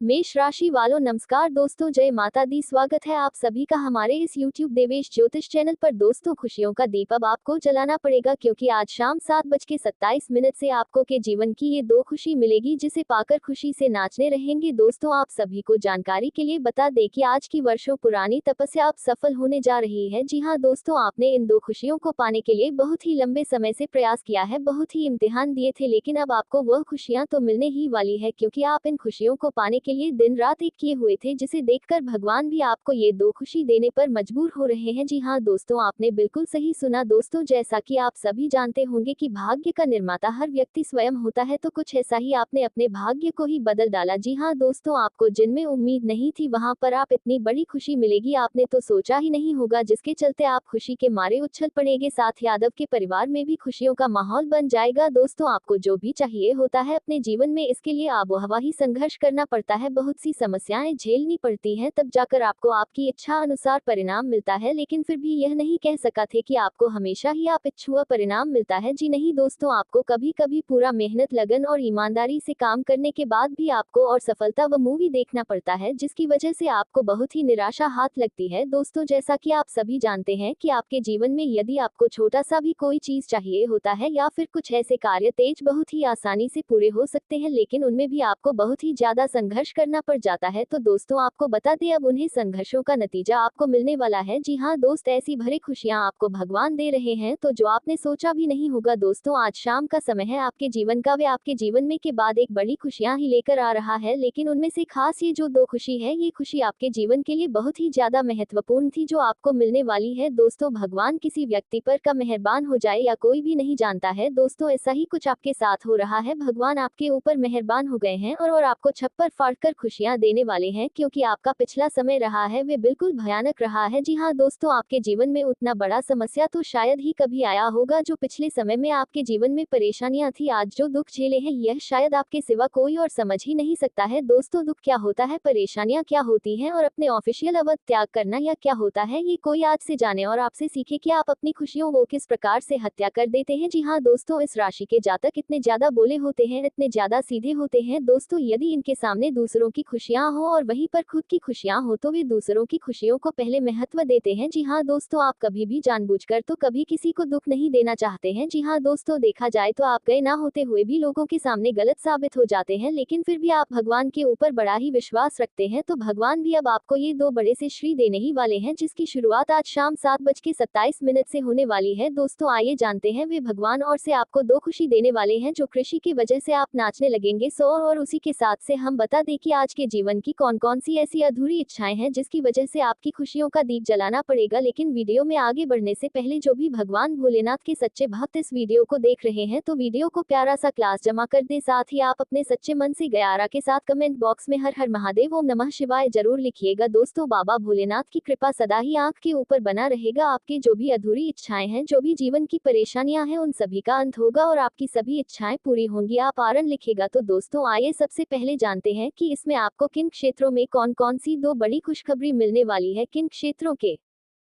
मेष राशि वालों नमस्कार दोस्तों, जय माता दी। स्वागत है आप सभी का हमारे इस YouTube देवेश ज्योतिष चैनल पर। दोस्तों, खुशियों का दीप अब आपको जलाना पड़ेगा, क्योंकि आज शाम 7:27 से आपको के जीवन की ये दो खुशी मिलेगी, जिसे पाकर खुशी से नाचने रहेंगे। दोस्तों, आप सभी को जानकारी के लिए बता दें कि आज की वर्षों पुरानी तपस्या अब सफल होने जा रही है। जी हाँ दोस्तों, आपने इन दो खुशियों को पाने के लिए बहुत ही लंबे समय से प्रयास किया है, बहुत ही इम्तिहान दिए थे, लेकिन अब आपको वह खुशियां तो मिलने ही वाली है, क्योंकि आप इन खुशियों को पाने के लिए दिन रात एक किए हुए थे, जिसे देखकर भगवान भी आपको ये दो खुशी देने पर मजबूर हो रहे हैं। जी हाँ दोस्तों, आपने बिल्कुल सही सुना। दोस्तों, जैसा कि आप सभी जानते होंगे कि भाग्य का निर्माता हर व्यक्ति स्वयं होता है, तो कुछ ऐसा ही आपने अपने भाग्य को ही बदल डाला। जी हाँ दोस्तों, आपको जिनमें उम्मीद नहीं थी वहां पर आप इतनी बड़ी खुशी मिलेगी आपने तो सोचा ही नहीं होगा, जिसके चलते आप खुशी के मारे उछल पड़ेंगे। साथ यादव के परिवार में भी खुशियों का माहौल बन जाएगा। दोस्तों, आपको जो भी चाहिए होता है अपने जीवन में, इसके लिए आबोहवा ही संघर्ष करना पड़ता है, बहुत सी समस्याएं झेलनी पड़ती हैं, तब जाकर आपको आपकी इच्छा अनुसार परिणाम मिलता है। लेकिन फिर भी यह नहीं कह सका थे कि आपको हमेशा ही आप इच्छुआ परिणाम मिलता है। जी नहीं दोस्तों, आपको कभी कभी पूरा मेहनत, लगन और ईमानदारी से काम करने के बाद भी आपको और सफलता व मूवी देखना पड़ता है, जिसकी वजह से आपको बहुत ही निराशा हाथ लगती है। दोस्तों, जैसा कि आप सभी जानते हैं कि आपके जीवन में यदि आपको छोटा सा भी कोई चीज चाहिए होता है, या फिर कुछ ऐसे कार्य तेज बहुत ही आसानी से पूरे हो सकते हैं, लेकिन उनमें भी आपको बहुत ही ज्यादा संघर्ष करना पड़ जाता है, तो दोस्तों आपको बता दें अब उन्हीं संघर्षों का नतीजा आपको मिलने वाला है। जी हाँ दोस्त, ऐसी भरी खुशियां आपको भगवान दे रहे हैं तो जो आपने सोचा भी नहीं होगा। दोस्तों, आज शाम का समय है आपके जीवन का, वे आपके जीवन में के बाद एक बड़ी खुशियां ही लेकर आ रहा है, लेकिन उनमें से खास ये जो दो खुशी है, ये खुशी आपके जीवन के लिए बहुत ही ज्यादा महत्वपूर्ण थी, जो आपको मिलने वाली है। दोस्तों, भगवान किसी व्यक्ति पर का मेहरबान हो जाए या कोई भी नहीं जानता है। दोस्तों, ऐसा ही कुछ आपके साथ हो रहा है, भगवान आपके ऊपर मेहरबान हो गए हैं और आपको छप्पर फाड़कर खुशियां देने वाले हैं, क्योंकि आपका पिछला समय रहा है वे बिल्कुल भयानक रहा है। जी हाँ दोस्तों, आपके जीवन में उतना बड़ा समस्या तो शायद ही कभी आया होगा जो पिछले समय में आपके जीवन में परेशानियां थी। आज जो दुख झेले हैं, यह शायद आपके सिवा कोई और समझ ही नहीं सकता है। दोस्तों, दुख क्या होता है, परेशानियां क्या होती हैं और अपने ऑफिशियल अवध त्याग करना या क्या होता है, ये कोई आज से जाने और आपसे सीखे कि आप अपनी खुशियों को किस प्रकार से हत्या कर देते हैं। जी हाँ दोस्तों, इस राशि के जातक इतने ज्यादा बोले होते हैं, इतने ज्यादा सीधे होते हैं। दोस्तों, यदि इनके सामने दूसरों की खुशियां हो और वहीं पर खुद की खुशियां हो, तो वे दूसरों की खुशियों को पहले महत्व देते हैं। जी हाँ दोस्तों, आप कभी भी जानबूझकर तो कभी किसी को दुख नहीं देना चाहते हैं। जी हाँ दोस्तों, देखा जाए तो आप गए ना होते हुए भी लोगों के सामने गलत साबित हो जाते हैं, लेकिन फिर भी आप भगवान के ऊपर बड़ा ही विश्वास रखते हैं, तो भगवान भी अब आपको ये दो बड़े से श्री देने ही वाले हैं, जिसकी शुरुआत आज शाम 7:27 से होने वाली है। दोस्तों, आइए जानते हैं वे भगवान और से आपको दो खुशी देने वाले हैं, जो कृषि की वजह से आप नाचने लगेंगे सो। और उसी के साथ से हम बता दें कि आज के जीवन की कौन कौन सी ऐसी अधूरी इच्छाएं हैं जिसकी वजह से आपकी खुशियों का दीप जलाना पड़ेगा। लेकिन वीडियो में आगे बढ़ने से पहले जो भी भगवान भोलेनाथ के सच्चे भक्त इस वीडियो को देख रहे हैं, तो वीडियो को प्यारा सा क्लास जमा कर दे। साथ ही आप अपने सच्चे मन से गयारा के साथ कमेंट बॉक्स में हर हर महादेव ओम नमः शिवाय जरूर लिखिएगा। दोस्तों, बाबा भोलेनाथ की कृपा सदा ही आंख के ऊपर बना रहेगा। आपकी जो भी अधूरी इच्छाएं हैं, जो भी जीवन की परेशानियां हैं, उन सभी का अंत होगा और आपकी सभी इच्छाएं पूरी होंगी। आप आरण लिखेगा। तो दोस्तों, आइए सबसे पहले जानते हैं कि इसमें आपको किन क्षेत्रों में कौन कौन सी दो बड़ी खुशखबरी मिलने वाली है, किन क्षेत्रों के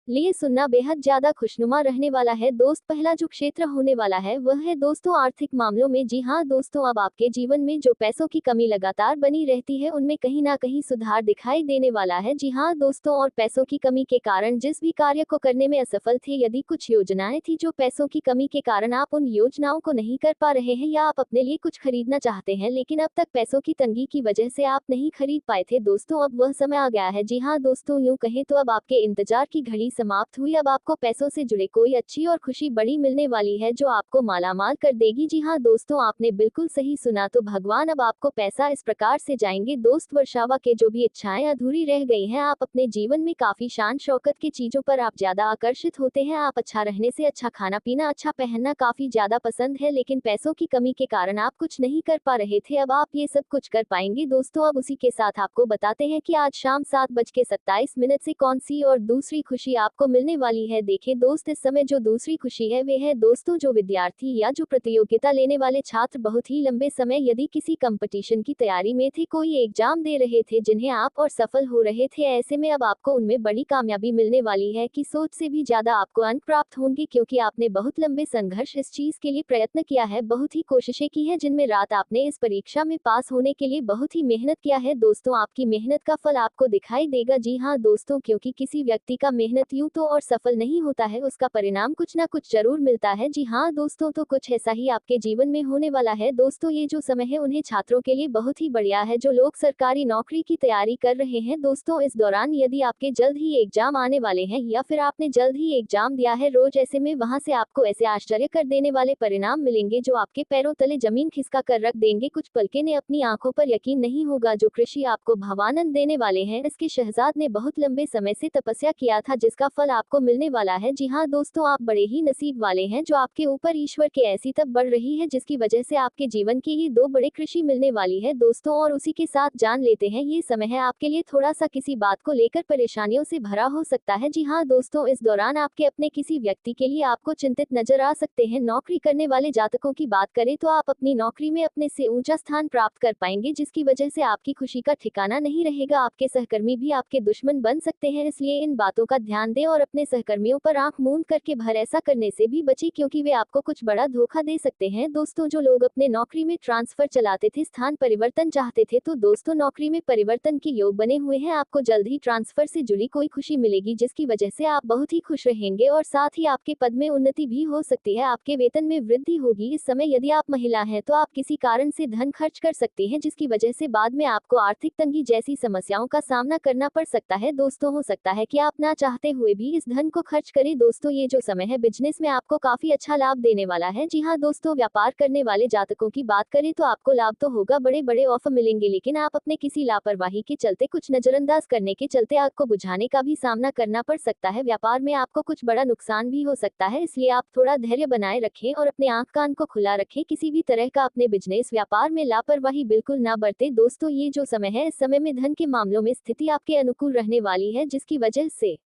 लिए सुनना बेहद ज्यादा खुशनुमा रहने वाला है। दोस्त, पहला जो क्षेत्र होने वाला है वह है दोस्तों आर्थिक मामलों में। जी हाँ दोस्तों, अब आपके जीवन में जो पैसों की कमी लगातार बनी रहती है, उनमें कहीं ना कहीं सुधार दिखाई देने वाला है। जी हाँ दोस्तों, और पैसों की कमी के कारण जिस भी कार्य को करने में असफल थे, यदि कुछ योजनाएं थी जो पैसों की कमी के कारण आप उन योजनाओं को नहीं कर पा रहे हैं, या आप अपने लिए कुछ खरीदना चाहते हैं लेकिन अब तक पैसों की तंगी की वजह से आप नहीं खरीद पाए थे, दोस्तों अब वह समय आ गया है। जी हाँ दोस्तों, यूं कहें तो अब आपके इंतजार की घड़ी समाप्त हुई। अब आपको पैसों से जुड़े कोई अच्छी और खुशी बड़ी मिलने वाली है, जो आपको मालामाल कर देगी। जी हाँ दोस्तों, आपने बिल्कुल सही सुना, तो भगवान अब आपको पैसा इस प्रकार से जाएंगे। दोस्त, वर्षावा के जो भी इच्छाएं अधूरी रह गई हैं, आप अपने जीवन में काफी शान शौकत की चीजों पर आप ज्यादा आकर्षित होते हैं। आप अच्छा रहने से, अच्छा खाना पीना, अच्छा पहनना काफी ज्यादा पसंद है, लेकिन पैसों की कमी के कारण आप कुछ नहीं कर पा रहे थे, अब आप ये सब कुछ कर पाएंगे। दोस्तों, अब उसी के साथ आपको बताते हैं कि आज शाम 7:27 से कौन सी और दूसरी खुशी आपको मिलने वाली है। देखे दोस्त, इस समय जो दूसरी खुशी है वे है दोस्तों जो विद्यार्थी या जो प्रतियोगिता लेने वाले छात्र बहुत ही लंबे समय यदि किसी कंपटीशन की तैयारी में थे, कोई एग्जाम दे रहे थे जिन्हें आप और सफल हो रहे थे, ऐसे में अब आपको उनमें बड़ी कामयाबी मिलने वाली है कि सोच से भी ज्यादा आपको अंक प्राप्त होंगे, क्योंकि आपने बहुत लंबे संघर्ष इस चीज के लिए प्रयत्न किया है, बहुत ही कोशिशें की है, जिनमें रात आपने इस परीक्षा में पास होने के लिए बहुत ही मेहनत किया है। दोस्तों, आपकी मेहनत का फल आपको दिखाई देगा। जी हाँ दोस्तों, क्योंकि किसी व्यक्ति का मेहनत यूं तो और सफल नहीं होता है, उसका परिणाम कुछ ना कुछ जरूर मिलता है। जी हाँ दोस्तों, तो कुछ ऐसा ही आपके जीवन में होने वाला है। दोस्तों, ये जो समय है उन्हें छात्रों के लिए बहुत ही बढ़िया है जो लोग सरकारी नौकरी की तैयारी कर रहे हैं। दोस्तों, इस दौरान यदि आपके जल्द ही एग्जाम आने वाले हैं या फिर आपने जल्द ही एग्जाम दिया है रोज, ऐसे में वहां से आपको ऐसे आश्चर्य कर देने वाले परिणाम मिलेंगे जो आपके पैरों तले जमीन खिसका कर रख देंगे। कुछ पल के ने अपनी आंखों पर यकीन नहीं होगा। जो कृषि आपको भावानंद देने वाले हैं, इसके शहजाद ने बहुत लंबे समय से तपस्या किया था जिसका फल आपको मिलने वाला है। जी हाँ दोस्तों, आप बड़े ही नसीब वाले हैं जो आपके ऊपर ईश्वर की ऐसी तब बढ़ रही है जिसकी वजह से आपके जीवन की ही दो बड़े कृषि मिलने वाली है। दोस्तों, और उसी के साथ जान लेते हैं ये समय है आपके लिए थोड़ा सा किसी बात को लेकर परेशानियों से भरा हो सकता है। जी हाँ दोस्तों, इस दौरान आपके अपने किसी व्यक्ति के लिए आपको चिंतित नजर आ सकते हैं। नौकरी करने वाले जातकों की बात करें तो आप अपनी नौकरी में अपने से ऊंचा स्थान प्राप्त कर पाएंगे, जिसकी वजह से आपकी खुशी का ठिकाना नहीं रहेगा। आपके सहकर्मी भी आपके दुश्मन बन सकते हैं, इसलिए इन बातों का ध्यान दें और अपने सहकर्मियों पर आंख मूंद करके भरोसा करने से भी बचें, क्योंकि वे आपको कुछ बड़ा धोखा दे सकते हैं। दोस्तों, जो लोग अपने नौकरी में ट्रांसफर चलाते थे, स्थान परिवर्तन चाहते थे, तो दोस्तों नौकरी में परिवर्तन के योग बने हुए हैं। आपको जल्द ही ट्रांसफर से जुड़ी कोई खुशी मिलेगी जिसकी वजह से आप बहुत ही खुश रहेंगे और साथ ही आपके पद में उन्नति भी हो सकती है, आपके वेतन में वृद्धि होगी। इस समय यदि आप महिला हैं तो आप किसी कारण से धन खर्च कर सकती हैं, जिसकी वजह से बाद में आपको आर्थिक तंगी जैसी समस्याओं का सामना करना पड़ सकता है। दोस्तों, हो सकता है कि आप ना चाहते हुए भी इस धन को खर्च करें। दोस्तों, ये जो समय है बिजनेस में आपको काफी अच्छा लाभ देने वाला है। जी हाँ दोस्तों, व्यापार करने वाले जातकों की बात करें तो आपको लाभ तो होगा, बड़े बड़े ऑफर मिलेंगे, लेकिन आप अपने किसी लापरवाही के चलते, कुछ नजरअंदाज करने के चलते आग को बुझाने का भी सामना करना पड़ सकता है। व्यापार में आपको कुछ बड़ा नुकसान भी हो सकता है, इसलिए आप थोड़ा धैर्य बनाए रखें और अपने आंख कान को खुला रखें। किसी भी तरह का अपने बिजनेस व्यापार में लापरवाही बिल्कुल ना बरते। दोस्तों, ये जो समय है इस समय में धन के मामलों में स्थिति आपके अनुकूल रहने वाली है, जिसकी वजह से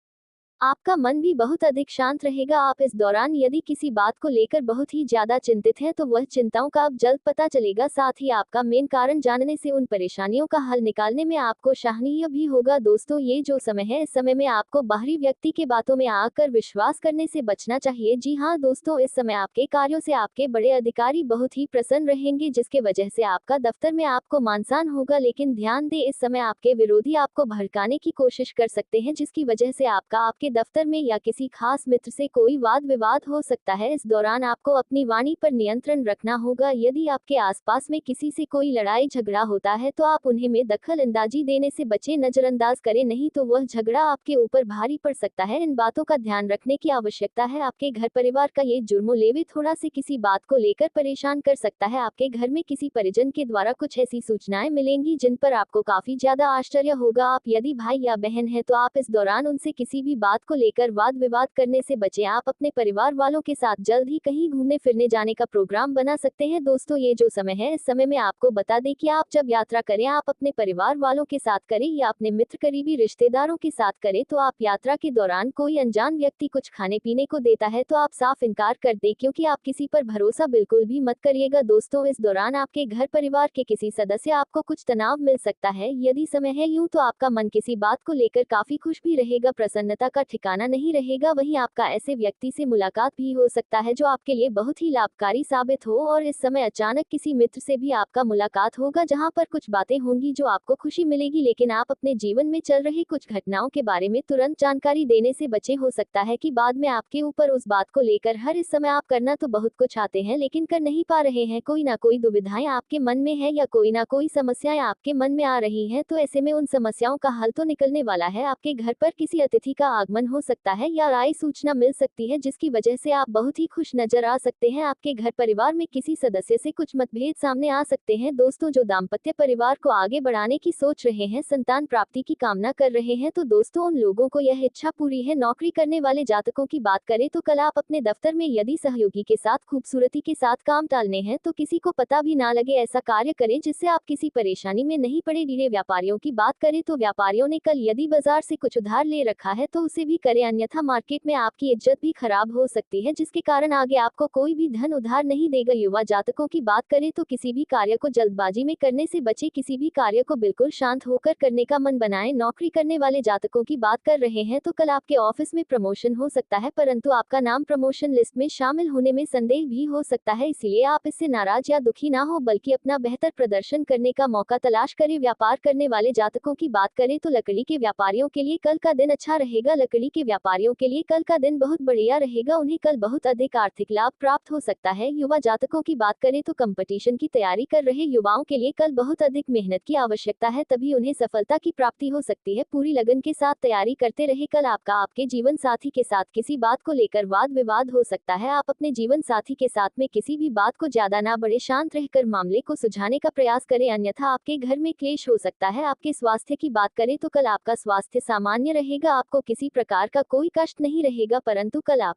आपका मन भी बहुत अधिक शांत रहेगा। आप इस दौरान यदि किसी बात को लेकर बहुत ही ज्यादा चिंतित हैं तो वह चिंताओं का अब जल्द पता चलेगा, साथ ही आपका मेन कारण जानने से उन परेशानियों का हल निकालने में आपको सराहनीय भी होगा। दोस्तों, ये जो समय है इस समय में आपको बाहरी व्यक्ति के बातों में आकर विश्वास करने से बचना चाहिए। जी हाँ दोस्तों, इस समय आपके कार्यों से आपके बड़े अधिकारी बहुत ही प्रसन्न रहेंगे, जिसके वजह से आपका दफ्तर में आपको मानसान होगा। लेकिन ध्यान दें, इस समय आपके विरोधी आपको भड़काने की कोशिश कर सकते हैं, जिसकी वजह से आपके दफ्तर में या किसी खास मित्र से कोई वाद विवाद हो सकता है। इस दौरान आपको अपनी वाणी पर नियंत्रण रखना होगा। यदि आपके आसपास में किसी से कोई लड़ाई झगड़ा होता है तो आप उन्हें में दखल अंदाजी देने से बचें, नजरअंदाज करें, नहीं तो वह झगड़ा आपके ऊपर भारी पड़ सकता है। इन बातों का ध्यान रखने की आवश्यकता है। आपके घर परिवार का ये जुर्मो लेवे थोड़ा से किसी बात को लेकर परेशान कर सकता है। आपके घर में किसी परिजन के द्वारा कुछ ऐसी सूचनाएं मिलेंगी जिन पर आपको काफी ज्यादा आश्चर्य होगा। आप यदि भाई या बहन है तो आप इस दौरान उनसे किसी भी बात को लेकर वाद विवाद करने से बचें। आप अपने परिवार वालों के साथ जल्द ही कहीं घूमने फिरने जाने का प्रोग्राम बना सकते हैं। दोस्तों, ये जो समय है इस समय में आपको बता दें कि आप जब यात्रा करें आप अपने परिवार वालों के साथ करें या अपने मित्र करीबी रिश्तेदारों के साथ करें। तो आप यात्रा के दौरान कोई अनजान व्यक्ति कुछ खाने पीने को देता है तो आप साफ इनकार कर दें, क्योंकि आप किसी पर भरोसा बिल्कुल भी मत करिएगा। दोस्तों, इस दौरान आपके घर परिवार के किसी सदस्य आपको कुछ तनाव मिल सकता है। यदि समय है यूं तो आपका मन किसी बात को लेकर काफी खुश भी रहेगा, प्रसन्नता का ठिकाना नहीं रहेगा। वहीं आपका ऐसे व्यक्ति से मुलाकात भी हो सकता है जो आपके लिए बहुत ही लाभकारी साबित हो, और इस समय अचानक किसी मित्र से भी आपका मुलाकात होगा जहां पर कुछ बातें होंगी जो आपको खुशी मिलेगी, लेकिन आप अपने जीवन में चल रही कुछ घटनाओं के बारे में तुरंत जानकारी देने से बचे। हो सकता है कि बाद में आपके ऊपर उस बात को लेकर हर इस समय आप करना तो बहुत कुछ चाहते हैं लेकिन कर नहीं पा रहे हैं, कोई ना कोई दुविधाएं आपके मन में है या कोई ना कोई समस्याएं आपके मन में आ रही हैं, तो ऐसे में उन समस्याओं का हल तो निकलने वाला है। आपके घर पर किसी अतिथि का आगमन हो सकता है या आई सूचना मिल सकती है जिसकी वजह से आप बहुत ही खुश नजर आ सकते हैं। आपके घर परिवार में किसी सदस्य से कुछ मतभेद सामने आ सकते हैं। दोस्तों, जो दाम्पत्य परिवार को आगे बढ़ाने की सोच रहे हैं, संतान प्राप्ति की कामना कर रहे हैं, तो दोस्तों उन लोगों को यह इच्छा पूरी है। नौकरी करने वाले जातकों की बात करें तो कल आप अपने दफ्तर में यदि सहयोगी के साथ खूबसूरती के साथ काम टालने हैं तो किसी को पता भी ना लगे ऐसा कार्य करें जिससे आप किसी परेशानी में नहीं पड़े। व्यापारियों की बात करें तो व्यापारियों ने कल यदि बाजार से कुछ उधार ले रखा है तो उसे से भी करें, अन्यथा मार्केट में आपकी इज्जत भी खराब हो सकती है, जिसके कारण आगे आपको कोई भी धन उधार नहीं देगा। युवा जातकों की बात करें तो किसी भी कार्य को जल्दबाजी में करने से बचे, किसी भी कार्य को बिल्कुल शांत होकर करने का मन बनाएं। नौकरी करने वाले जातकों की बात कर रहे हैं तो कल आपके ऑफिस में प्रमोशन हो सकता है, परंतु आपका नाम प्रमोशन लिस्ट में शामिल होने में संदेह भी हो सकता है, इसलिए आप इससे नाराज या दुखी ना हो बल्कि अपना बेहतर प्रदर्शन करने का मौका तलाश करें। व्यापार करने वाले जातकों की बात करें तो लकड़ी के व्यापारियों के लिए कल का दिन अच्छा रहेगा। लकड़ी के व्यापारियों के लिए कल का दिन बहुत बढ़िया रहेगा, उन्हें कल बहुत अधिक आर्थिक लाभ प्राप्त हो सकता है। युवा जातकों की बात करें तो कंपटीशन की तैयारी कर रहे युवाओं के लिए कल बहुत अधिक मेहनत की आवश्यकता है, तभी उन्हें सफलता की प्राप्ति हो सकती है। पूरी लगन के साथ तैयारी करते रहे। कल आपका आपके जीवन साथी के साथ किसी बात को लेकर वाद विवाद हो सकता है। आप अपने जीवन साथी के साथ में किसी भी बात को ज्यादा ना बढ़े, शांत रहकर मामले को सुलझाने का प्रयास करें, अन्यथा आपके घर में क्लेश हो सकता है। आपके स्वास्थ्य की बात करें तो कल आपका स्वास्थ्य सामान्य रहेगा, आपको किसी प्रकार का कोई कष्ट नहीं रहेगा, परंतु कल आप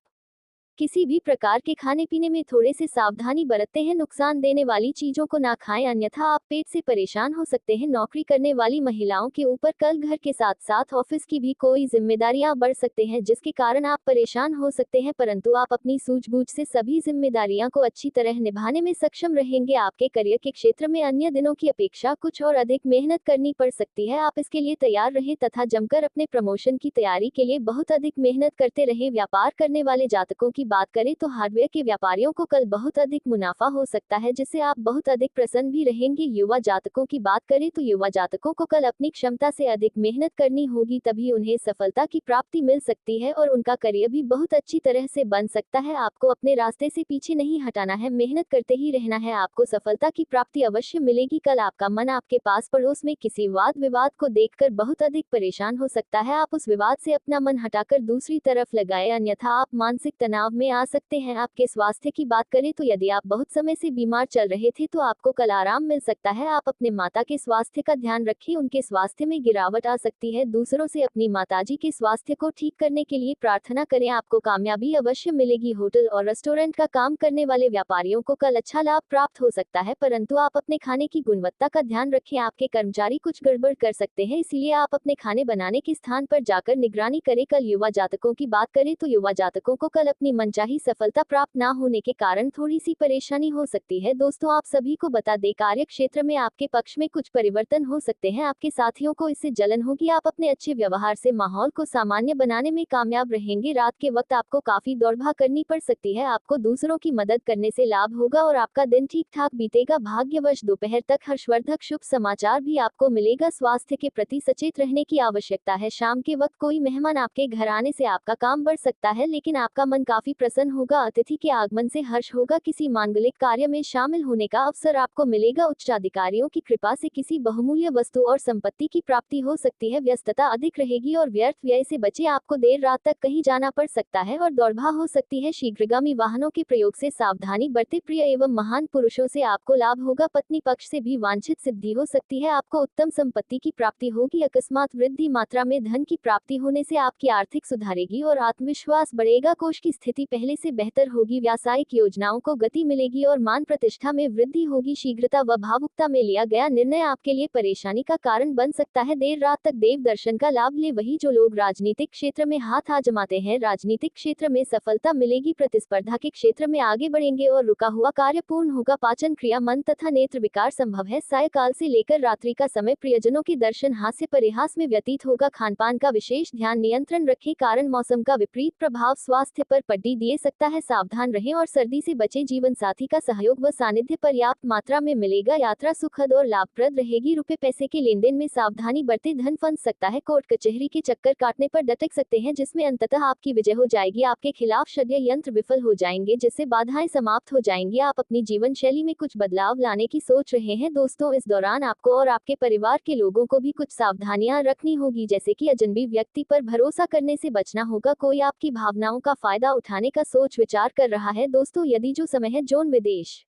किसी भी प्रकार के खाने पीने में थोड़े से सावधानी बरतते हैं। नुकसान देने वाली चीजों को ना खाएं, अन्यथा आप पेट से परेशान हो सकते हैं। नौकरी करने वाली महिलाओं के ऊपर कल घर के साथ साथ ऑफिस की भी कोई जिम्मेदारियां बढ़ सकते हैं, जिसके कारण आप परेशान हो सकते हैं, परंतु आप अपनी सूझबूझ से सभी जिम्मेदारियां को अच्छी तरह निभाने में सक्षम रहेंगे। आपके करियर के क्षेत्र में अन्य दिनों की अपेक्षा कुछ और अधिक मेहनत करनी पड़ सकती है, आप इसके लिए तैयार रहें तथा जमकर अपने प्रमोशन की तैयारी के लिए बहुत अधिक मेहनत करते रहें। व्यापार करने वाले जातकों की बात करें तो हार्डवेयर के व्यापारियों को कल बहुत अधिक मुनाफा हो सकता है, जिससे आप बहुत अधिक प्रसन्न भी रहेंगे। युवा जातकों की बात करें तो युवा जातकों को कल अपनी क्षमता से अधिक मेहनत करनी होगी, तभी उन्हें सफलता की प्राप्ति मिल सकती है और उनका करियर भी बहुत अच्छी तरह से बन सकता है। आपको अपने रास्ते से पीछे नहीं हटाना है, मेहनत करते ही रहना है, आपको सफलता की प्राप्ति अवश्य मिलेगी। कल आपका मन आपके पास पड़ोस में किसी वाद विवाद को देखकर बहुत अधिक परेशान हो सकता है, आप उस विवाद से अपना मन हटाकर दूसरी तरफ लगाए, अन्यथा आप मानसिक तनाव में आ सकते हैं। आपके स्वास्थ्य की बात करें तो यदि आप बहुत समय से बीमार चल रहे थे तो आपको कल आराम मिल सकता है। आप अपने माता के स्वास्थ्य का ध्यान रखें, उनके स्वास्थ्य में गिरावट आ सकती है। दूसरों से अपनी माताजी के स्वास्थ्य को ठीक करने के लिए प्रार्थना करें, आपको कामयाबी अवश्य मिलेगी। होटल और रेस्टोरेंट का काम करने वाले व्यापारियों को कल अच्छा लाभ प्राप्त हो सकता है, परंतु आप अपने खाने की गुणवत्ता का ध्यान रखें, आपके कर्मचारी कुछ गड़बड़ कर सकते हैं, इसलिए आप अपने खाने बनाने के स्थान पर जाकर निगरानी करें। कल युवा जातकों की बात करें तो युवा जातकों को कल अपनी मनचाही सफलता प्राप्त ना होने के कारण थोड़ी सी परेशानी हो सकती है। दोस्तों, आप सभी को बता दें, कार्य क्षेत्र में आपके पक्ष में कुछ परिवर्तन हो सकते हैं, आपके साथियों को इससे जलन होगी, आप अपने अच्छे व्यवहार से माहौल को सामान्य बनाने में कामयाब रहेंगे। रात के वक्त आपको काफी दौड़भाग करनी पड़ सकती है, आपको दूसरों की मदद करने से लाभ होगा और आपका दिन ठीक ठाक बीतेगा। भाग्यवश दोपहर तक हर्षवर्धक शुभ समाचार भी आपको मिलेगा। स्वास्थ्य के प्रति सचेत रहने की आवश्यकता है, शाम के वक्त कोई मेहमान आपके घर आने से आपका काम बढ़ सकता है, लेकिन आपका मन काफी प्रसन्न होगा, अतिथि के आगमन से हर्ष होगा, किसी मांगलिक कार्य में शामिल होने का अवसर आपको मिलेगा। उच्चाधिकारियों की कृपा से किसी बहुमूल्य वस्तु और संपत्ति की प्राप्ति हो सकती है। व्यस्तता अधिक रहेगी और व्यर्थ व्यय से बचे, आपको देर रात तक कहीं जाना पड़ सकता है और दौड़भाग हो सकती है। शीघ्रगामी वाहनों के प्रयोग से सावधानी बरते, प्रिय एवं महान पुरुषों से आपको लाभ होगा, पत्नी पक्ष से भी वांछित सिद्धि हो सकती है, आपको उत्तम संपत्ति की प्राप्ति होगी। अकस्मात वृद्धि मात्रा में धन की प्राप्ति होने से आपकी आर्थिक सुधारेगी और आत्मविश्वास बढ़ेगा। कोष की स्थिति पहले से बेहतर होगी, व्यावसायिक योजनाओं को गति मिलेगी और मान प्रतिष्ठा में वृद्धि होगी। शीघ्रता व भावुकता में लिया गया निर्णय आपके लिए परेशानी का कारण बन सकता है। देर रात तक देव दर्शन का लाभ ले वही जो लोग राजनीतिक क्षेत्र में हाथ आजमाते हैं, राजनीतिक क्षेत्र में सफलता मिलेगी, प्रतिस्पर्धा के क्षेत्र में आगे बढ़ेंगे और रुका हुआ कार्य पूर्ण होगा। पाचन क्रिया, मन तथा नेत्र विकार संभव है। सायकाल से लेकर रात्रि का समय प्रियजनों के दर्शन हास्य परिहास में व्यतीत होगा। खानपान का विशेष ध्यान नियंत्रण रखें, कारण मौसम का विपरीत प्रभाव स्वास्थ्य पर पड्डी दे सकता है, सावधान रहें और सर्दी से बचे। जीवन साथी का सहयोग व सानिध्य पर्याप्त मात्रा में मिलेगा, यात्रा सुखद और लाभप्रद रहेगी। रुपए पैसे के लेन देन में सावधानी बरते, धन फंस सकता है, कोर्ट कचहरी के चक्कर काटने पर डटक सकते हैं, जिसमें अंततः आपकी विजय हो जाएगी। आपके खिलाफ षड्यंत्र विफल हो जाएंगे, जिससे बाधाएं समाप्त हो जाएंगी। आप अपनी जीवन शैली में कुछ बदलाव लाने की सोच रहे हैं। दोस्तों, इस दौरान आपको और आपके परिवार के लोगों को भी कुछ सावधानियां रखनी होगी, जैसे कि अजनबी व्यक्ति पर भरोसा करने से बचना होगा, कोई आपकी भावनाओं का फायदा उठाने का सोच विचार कर रहा है। दोस्तों, यदि जो समय है जोन विदेश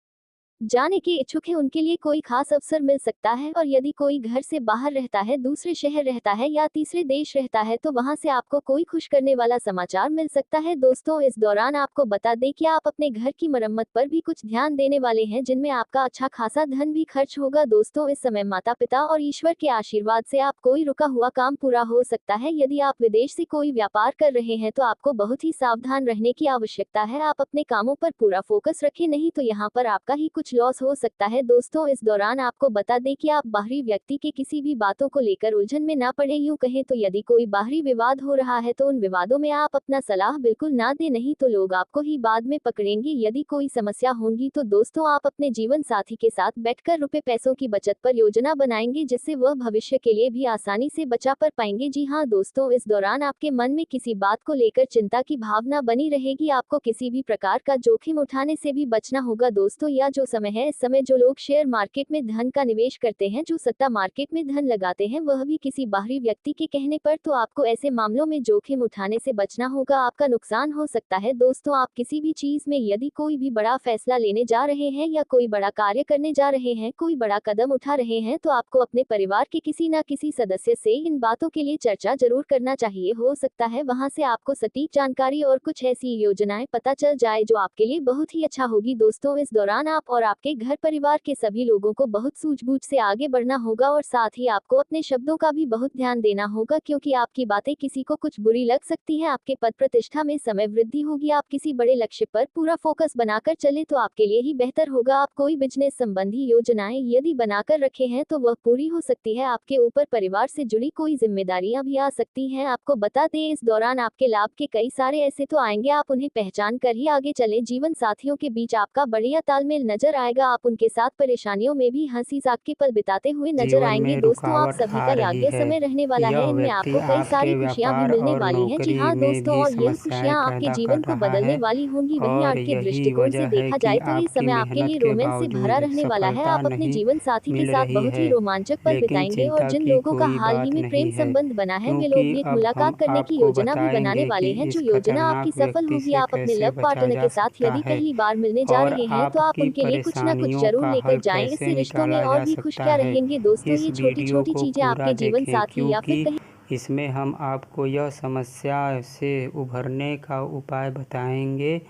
जाने के इच्छुक है उनके लिए कोई खास अवसर मिल सकता है। और यदि कोई घर से बाहर रहता है, दूसरे शहर रहता है या तीसरे देश रहता है तो वहां से आपको कोई खुश करने वाला समाचार मिल सकता है। दोस्तों, इस दौरान आपको बता दें कि आप अपने घर की मरम्मत पर भी कुछ ध्यान देने वाले हैं, जिनमें आपका अच्छा खासा धन भी खर्च होगा। दोस्तों, इस समय माता पिता और ईश्वर के आशीर्वाद से आप कोई रुका हुआ काम पूरा हो सकता है। यदि आप विदेश से कोई व्यापार कर रहे हैं तो आपको बहुत ही सावधान रहने की आवश्यकता है। आप अपने कामों पर पूरा फोकस रखें, नहीं तो यहाँ पर आपका ही कुछ लॉस हो सकता है। दोस्तों, इस दौरान आपको बता दें कि आप बाहरी व्यक्ति के किसी भी बातों को लेकर उलझन में ना पड़े। यूं कहें तो यदि कोई बाहरी विवाद हो रहा है तो उन विवादों में आप अपना सलाह बिल्कुल ना दें, नहीं तो लोग आपको ही बाद में पकड़ेंगे। यदि कोई समस्या होगी तो दोस्तों आप अपने जीवन साथी के साथ बैठकर रुपए पैसों की बचत पर योजना बनाएंगे, जिससे वह भविष्य के लिए भी आसानी से बचा कर पाएंगे। जी हाँ दोस्तों, इस दौरान आपके मन में किसी बात को लेकर चिंता की भावना बनी रहेगी। आपको किसी भी प्रकार का जोखिम उठाने से भी बचना होगा। दोस्तों, यह जो समय है, इस समय जो लोग शेयर मार्केट में धन का निवेश करते हैं, जो सट्टा मार्केट में धन लगाते हैं, वह भी किसी बाहरी व्यक्ति के कहने पर, तो आपको ऐसे मामलों में जोखिम उठाने से बचना होगा, आपका नुकसान हो सकता है। दोस्तों, आप किसी भी चीज में यदि कोई भी बड़ा फैसला लेने जा रहे हैं या कोई बड़ा कार्य करने जा रहे हैं, कोई बड़ा कदम उठा रहे हैं, तो आपको अपने परिवार के किसी न किसी सदस्य से इन बातों के लिए चर्चा जरूर करना चाहिए। हो सकता है वहां से आपको सटीक जानकारी और कुछ ऐसी योजनाएं पता चल जाए जो आपके लिए बहुत ही अच्छा होगी। दोस्तों, इस दौरान आप और आपके घर परिवार के सभी लोगों को बहुत सूझबूझ से आगे बढ़ना होगा और साथ ही आपको अपने शब्दों का भी बहुत ध्यान देना होगा, क्योंकि आपकी बातें किसी को कुछ बुरी लग सकती है। आपके पद प्रतिष्ठा में समय वृद्धि होगी। आप किसी बड़े लक्ष्य पर पूरा फोकस बनाकर चले तो आपके लिए ही बेहतर होगा। आप कोई बिजनेस संबंधी योजनाएं यदि बनाकर रखे हैं तो वह पूरी हो सकती है। आपके ऊपर परिवार से जुड़ी कोई जिम्मेदारियां भी आ सकती हैं। आपको बता दें, इस दौरान आपके लाभ के कई सारे ऐसे तो आएंगे, आप उन्हें पहचान कर ही आगे चले। जीवन साथियों के बीच आपका बढ़िया तालमेल नजर आएगा। आप उनके साथ परेशानियों में भी हंसी मजाक के पल बिताते हुए नजर जीवन आएंगे। में दोस्तों, आप रुकावट सभी आ का रही याज्ञ है। समय रहने वाला यह है, इनमें व्यक्ति आपको कई सारी आपके खुशियां भी व्यापार मिलने और वाली हैं। जी नौकरी हाँ में दोस्तों, भी और यही समस्याएं खुशियां आपके पैदा कर जीवन को रहा बदलने है वाली होंगी। वहीं और आज के यही दृष्टिकोण से वजह है देखा कि जाए तो ये आपकी समय आपके मेहनत लिए के रोमांस से भरा बावजूद रहने वाला है। सफलता आप अपने नहीं जीवन साथी के मिल साथ रही बहुत है। ही रोमांचक पल लेकिन बिताएंगे और चिंता जिन की लोगों का कोई हाल ही बात में प्रेम नहीं है, संबंध बना है, वे क्योंकि लोग भी एक अब हम मुलाकात करने की आपको योजना भी बनाने बताएंगे कि वाले हैं। जो इस योजना आपकी खतरनाक सफल व्यक्ति होगी। से आप अपने कैसे लव बचा पार्टनर जा के साथ सकता यदि है पहली बार मिलने जा और रहे हैं तो आप आपकी उनके लिए कुछ ना कुछ परेशानियों जरूर का लेकर हल जाएं। कैसे इससे रिश्तों में निकाला और जा भी सकता खुशियां है। रहेंगी। दोस्तों, इस ये छोटी वीडियो छोटी को चीजें पूरा आपके जीवन देखें, साथी या फिर क्योंकि कहीं इसमें हम आपको यह समस्या से उभरने का उपाय बताएंगे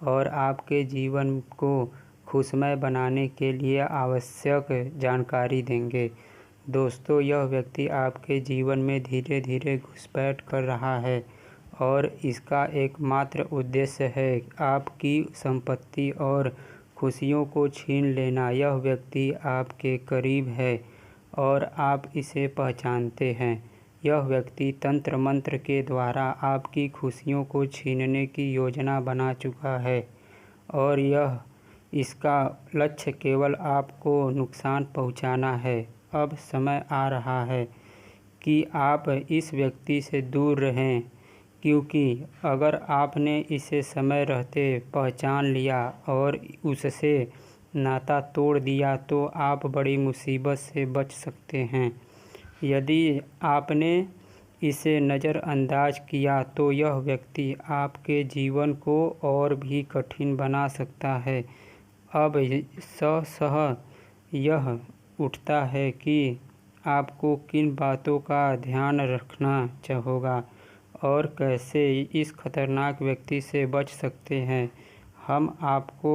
और आपके जीवन को खुशमय बनाने के लिए आवश्यक जानकारी देंगे। दोस्तों, यह व्यक्ति आपके जीवन में धीरे धीरे घुसपैठ कर रहा है और इसका एकमात्र उद्देश्य है आपकी संपत्ति और खुशियों को छीन लेना। यह व्यक्ति आपके करीब है और आप इसे पहचानते हैं। यह व्यक्ति तंत्र मंत्र के द्वारा आपकी खुशियों को छीनने की योजना बना चुका है और इसका लक्ष्य केवल आपको नुकसान पहुंचाना है। अब समय आ रहा है कि आप इस व्यक्ति से दूर रहें, क्योंकि अगर आपने इसे समय रहते पहचान लिया और उससे नाता तोड़ दिया तो आप बड़ी मुसीबत से बच सकते हैं। यदि आपने इसे नज़रअंदाज किया तो यह व्यक्ति आपके जीवन को और भी कठिन बना सकता है। अब सह यह उठता है कि आपको किन बातों का ध्यान रखना होगा और कैसे इस खतरनाक व्यक्ति से बच सकते हैं। हम आपको